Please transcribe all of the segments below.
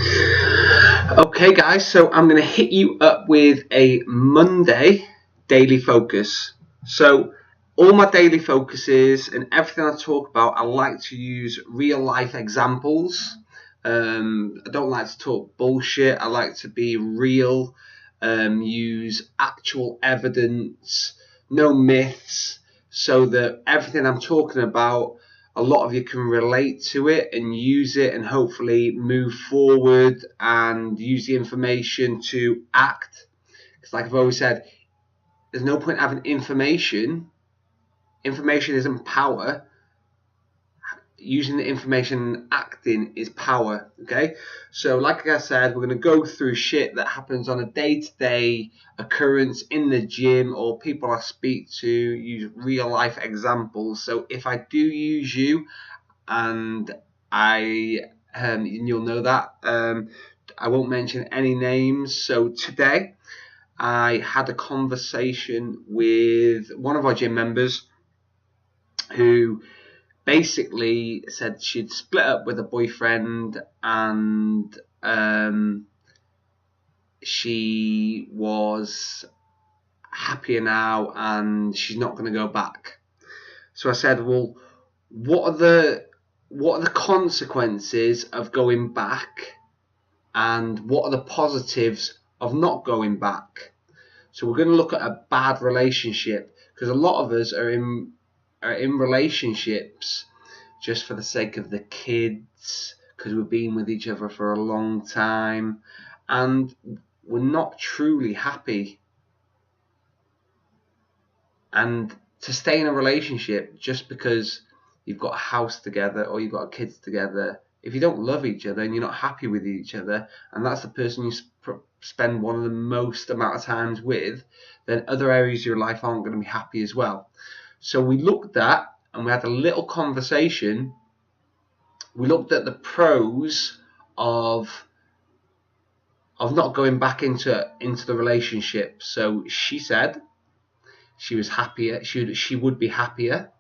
Okay, guys, so I'm going to hit you up with a Monday daily focus. So, all my daily focuses and everything I talk about, I like to use real life examples. I don't like to talk bullshit. I like to be real, use actual evidence, no myths, so that everything I'm talking about, a lot of you can relate to it and use it and hopefully move forward and use the information to act. Because, like I've always said, there's no point having information. Information isn't power. Using the information and acting is power. Okay, so like I said, we're going to go through shit that happens on a day-to-day occurrence in the gym or people I speak to, use real life examples. So if I do use you, and you'll know that I won't mention any names. So today I had a conversation with one of our gym members who basically said she'd split up with a boyfriend and she was happier now and she's not going to go back. So I said, well, what are the consequences of going back, and what are the positives of not going back? So we're going to look at a bad relationship, because a lot of us are in relationships just for the sake of the kids, because we've been with each other for a long time and we're not truly happy. And to stay in a relationship just because you've got a house together or you've got kids together, if you don't love each other and you're not happy with each other, and that's the person you spend one of the most amount of times with, then other areas of your life aren't going to be happy as well. So we looked at, and we had a little conversation. We looked at the pros of not going back into the relationship. So she said she was happier. She would be happier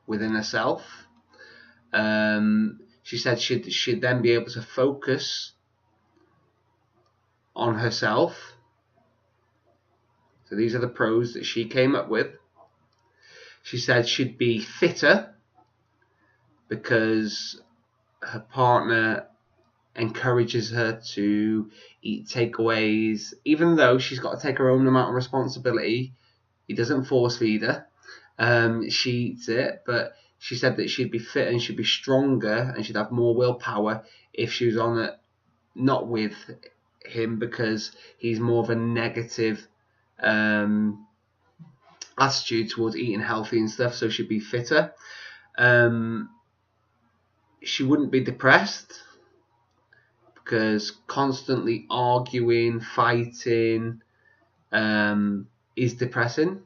within herself. She said she'd then be able to focus on herself. So these are the pros that she came up with. She said she'd be fitter because her partner encourages her to eat takeaways, even though she's got to take her own amount of responsibility. He doesn't force feed her. She eats it, but she said that she'd be fit and she'd be stronger and she'd have more willpower if she was on it, not with him, because he's more of a negative attitude towards eating healthy and stuff. So she'd be fitter. She wouldn't be depressed because constantly arguing, fighting is depressing.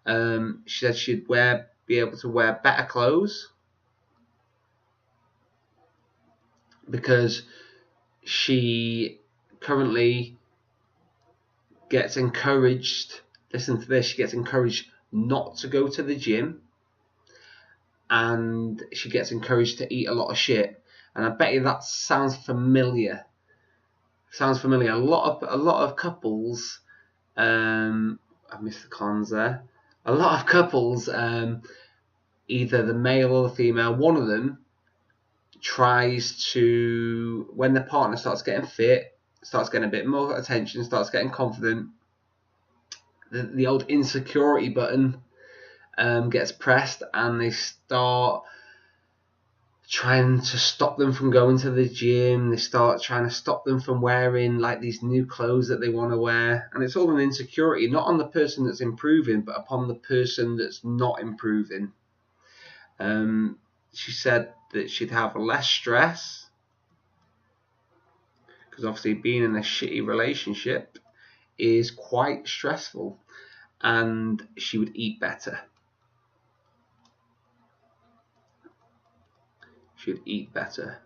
She said she'd be able to wear better clothes because she currently gets encouraged, listen to this, she gets encouraged not to go to the gym, and she gets encouraged to eat a lot of shit. And I bet you that sounds familiar. A lot of couples, I missed the cons there. A lot of couples, either the male or the female, one of them tries to, when the partner starts getting fit, starts getting a bit more attention, starts getting confident, the old insecurity button gets pressed, and they start trying to stop them from going to the gym. They start trying to stop them from wearing like these new clothes that they want to wear, and it's all an insecurity, not on the person that's improving, but upon the person that's not improving. She said that she'd have less stress because obviously being in a shitty relationship is quite stressful, and she would eat better. She'd eat better.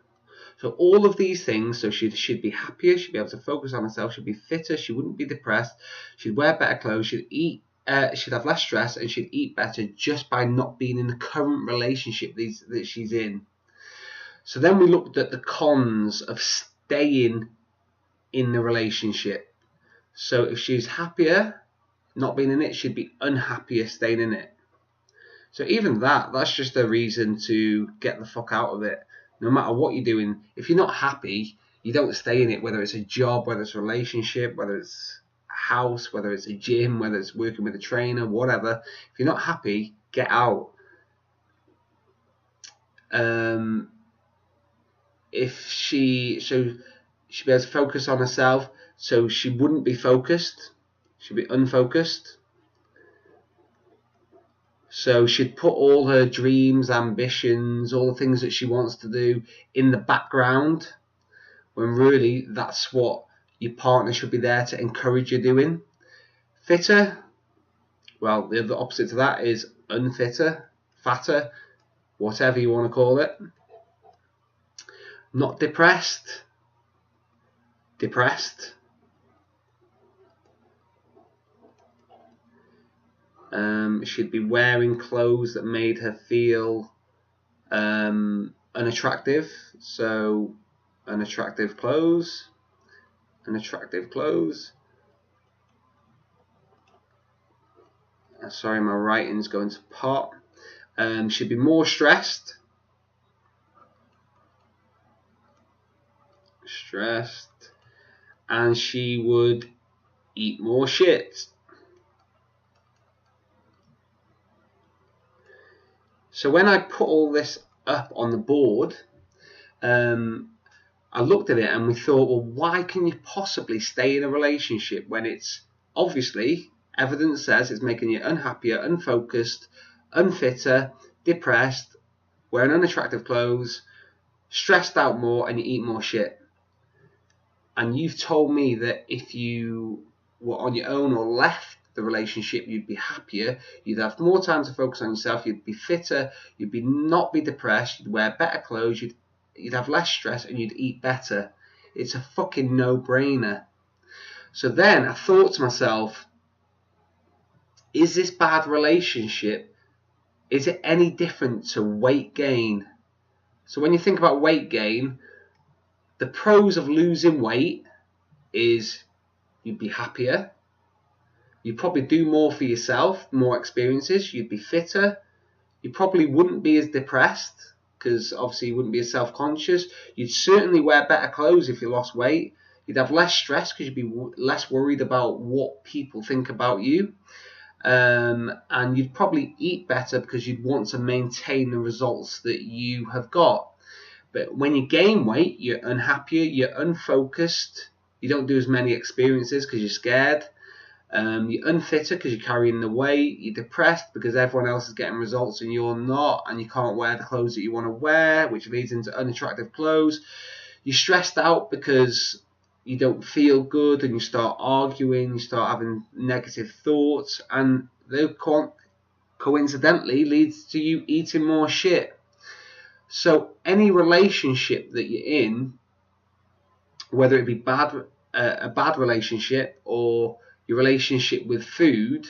So all of these things, so she'd be happier, she'd be able to focus on herself, she'd be fitter, she wouldn't be depressed, she'd wear better clothes, she'd have less stress, and she'd eat better just by not being in the current relationship that she's in. So then we looked at the cons of staying in the relationship. So if she's happier not being in it, she'd be unhappier staying in it. So even that's just a reason to get the fuck out of it. No matter what you're doing, if you're not happy, you don't stay in it, whether it's a job, whether it's a relationship, whether it's a house, whether it's a gym, whether it's working with a trainer, whatever. If you're not happy, get out. If she'd be able to focus on herself, so she wouldn't be focused, she'd be unfocused. So she'd put all her dreams, ambitions, all the things that she wants to do in the background, when really that's what your partner should be there to encourage you doing. Fitter, well, the other opposite to that is unfitter, fatter, whatever you want to call it. Not depressed, depressed. She'd be wearing clothes that made her feel unattractive. So unattractive clothes. Sorry, my writing's going to pot. She'd be more stressed. And she would eat more shit. So when I put all this up on the board, I looked at it and we thought, well, why can you possibly stay in a relationship when it's obviously, evidence says it's making you unhappier, unfocused, unfitter, depressed, wearing unattractive clothes, stressed out more, and you eat more shit. And you've told me that if you were on your own or left the relationship, you'd be happier, you'd have more time to focus on yourself, you'd be fitter, you'd not be depressed, you'd wear better clothes, you'd have less stress, and you'd eat better. It's a fucking no-brainer. So then I thought to myself, is this bad relationship, is it any different to weight gain? So when you think about weight gain, the pros of losing weight is you'd be happier, you'd probably do more for yourself, more experiences, you'd be fitter, you probably wouldn't be as depressed because obviously you wouldn't be as self-conscious, you'd certainly wear better clothes if you lost weight, you'd have less stress because you'd be less worried about what people think about you, and you'd probably eat better because you'd want to maintain the results that you have got. But when you gain weight, you're unhappier, you're unfocused, you don't do as many experiences because you're scared, you're unfitter because you're carrying the weight, you're depressed because everyone else is getting results and you're not, and you can't wear the clothes that you want to wear, which leads into unattractive clothes. You're stressed out because you don't feel good and you start arguing, you start having negative thoughts, and they coincidentally leads to you eating more shit. So any relationship that you're in, whether it be a bad relationship or your relationship with food,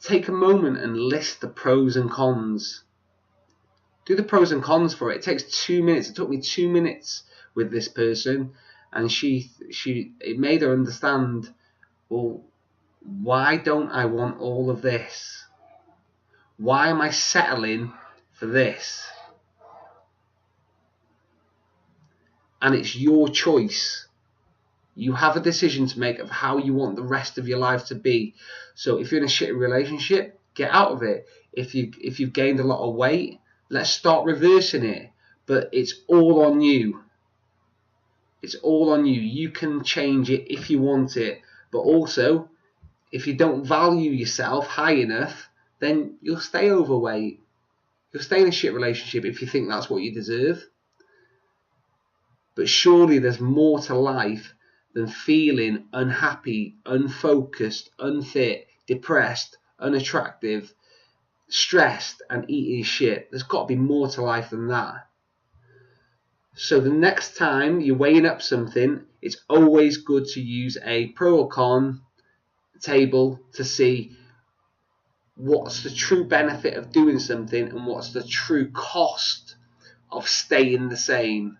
take a moment and list the pros and cons. Do the pros and cons for it. It takes 2 minutes. It took me 2 minutes with this person, and it made her understand, well, why don't I want all of this? Why am I settling for this? And it's your choice. You have a decision to make of how you want the rest of your life to be. So if you're in a shitty relationship, get out of it. If you've gained a lot of weight, let's start reversing it. But it's all on you. It's all on you. You can change it if you want it. But also, if you don't value yourself high enough, then you'll stay overweight. You'll stay in a shit relationship if you think that's what you deserve. But surely there's more to life than feeling unhappy, unfocused, unfit, depressed, unattractive, stressed, and eating shit. There's got to be more to life than that. So the next time you're weighing up something, it's always good to use a pro or con table to see what's the true benefit of doing something and what's the true cost of staying the same.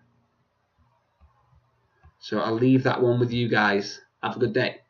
So I'll leave that one with you guys. Have a good day.